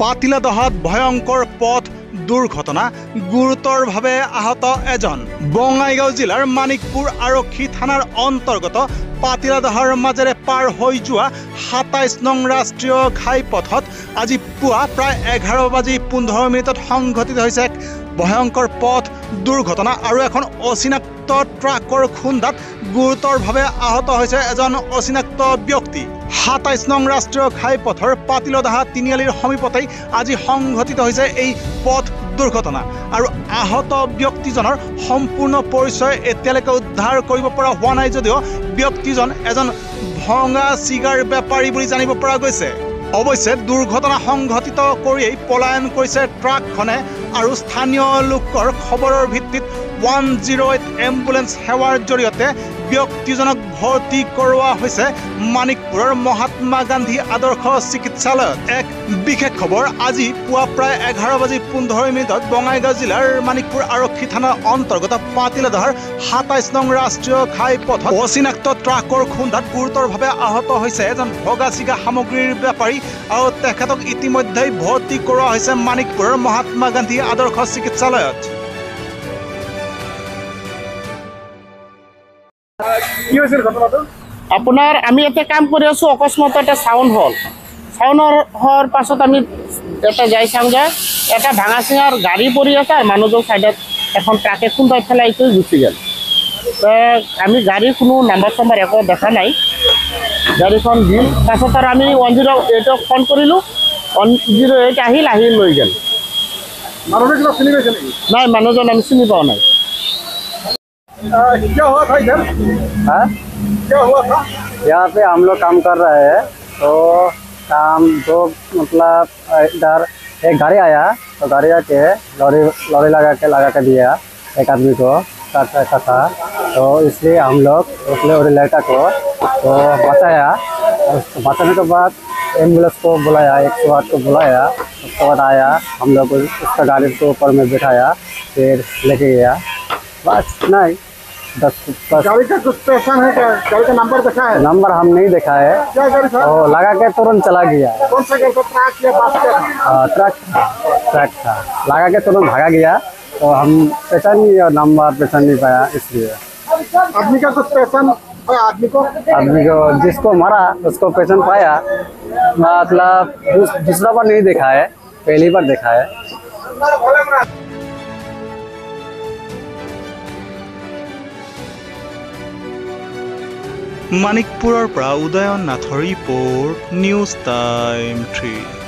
পাতিলাদহাত ভয়ঙ্কৰ পথ দুৰ্ঘটনা গুৰুতৰভাৱে আহত এজন বঙাইগাঁও জিলাৰ মানিকপুৰ আৰক্ষী থানাৰ অন্তৰ্গত পাতিলাদহাৰ মাজেৰে পাৰ হৈ যোৱা ২৭ নং ৰাষ্ট্ৰীয় ঘাইপথত আজি পুৱা প্ৰায় 11:15 সংঘটিত হৈছে এক ভয়ঙ্কৰ পথ দুৰ্ঘটনা আৰু এখন অচিনাক্ত ট্ৰাকৰ খুন্দাত গুৰুতৰভাৱে আহত হৈছে এজন অচিনাক্ত ব্যক্তি। ২৭ নং ৰাষ্ট্ৰীয় ঘাইপথৰ পাতিলদাহা তিনিআলিৰ সমীপতেই আজি সংঘটিত হৈছে এই পথ দুৰ্ঘটনা আৰু আহত ব্যক্তিজনৰ সম্পূৰ্ণ পৰিচয় এতিয়ালৈকে উদ্ধাৰ কৰিব পৰা হোৱা নাই যদিও ব্যক্তিজন এজন ভঙা চিগাৰ বেপাৰী বুলি জানিব পৰা গৈছে। অৱশ্যে দুৰ্ঘটনা সংঘটিত কৰিয়েই পলায়ন কৰিছে ট্ৰাকখনে আৰু স্থানীয় লোকৰ খবৰৰ ভিত্তিত 108 এম্বুলেন্স সেৱাৰ জৰিয়তে ব্যক্তিজনক ভৰ্তি কৰোৱা হৈছে মানিকপুৰৰ মহাত্মা গান্ধী আদৰ্শ চিকিৎসালয়ত। এক বিশেষ খবৰ, আজি পুৱা প্ৰায় 11:15 বঙাইগাঁও জিলাৰ মানিকপুৰ আৰক্ষী থানাৰ অন্তৰ্গত পাতিলাদহাৰ ২৭ নং ৰাষ্ট্ৰীয় ঘাইপথত অচিনাক্ত ট্ৰাকৰ খুন্দাত গুৰুতৰভাৱে আহত হৈছে এজন ভগা চিগা সামগ্ৰীৰ বেপাৰী আৰু তেখেতক ইতিমধ্যেই ভৰ্তি কৰোৱা হৈছে মানিকপুৰৰ মহাত্মা গান্ধী আদৰ্শ চিকিৎসালয়ত। আপোনাৰ আমি এটা কাম কৰি আছো, অকস্মাত এটা চাউণ্ড হ'ল। চাউণ্ডৰ হোৱাৰ পাছত আমি এটা যাই চাওঁ যে এটা ভাঙা চিঙাৰ গাড়ী পৰি আছে আৰু মানুহজন চাইডত এখন ট্ৰাকে খুন্দাই পেলাই গুচি গ'ল। আমি গাড়ীৰ কোনো নাম্বাৰ চাম্বাৰ একো দেখা নাই। গাড়ীখন দিল পাছত আৰু আমি 108ক ফোন কৰিলোঁ। 108 আহি লৈ গ'ল। নাই, মানুহজন আমি চিনি পোৱা নাই। क्या हुआ था इधर? हाँ? क्या हुआ था? यहाँ पे हम लोग काम कर रहे हैं तो काम तो मतलब इधर एक गाड़ी आया तो गाड़ी आके लॉरी लगा के दिया एक आदमी को ऐसा था, तो इसलिए हम लोग उसने और लड़का को तो बचाया। बचाने के बाद एम्बुलेंस को बुलाया, 108 को बुलाया। उसके बाद आया, हम लोग उसका गाड़ी के ऊपर में बिठाया, फिर लेके गया। बस नहीं 10 गाड़ी का कुछ पहचान है क्या? गाड़ी का नंबर देखा है? नंबर हम नहीं देखा है। क्या गाड़ी था? वो लगा के तुरंत चला गया। कौन सा गाड़ी था? ट्रक या बस क्या था? ट्रक था। लगा के तुरंत भागा गया, तो हम पहचान नहीं और नंबर पहचान नहीं पाया, इसलिए। आदमी का कुछ पहचान? आदमी को जिसको मारा उसको पहचान पाया, मतलब दूसरा बार नहीं देखा है, पहली बार देखा है। মানিকপুৰৰ পৰা উদয়ন নাথৰ ৰিপৰ্ট, নিউজ টাইম 3।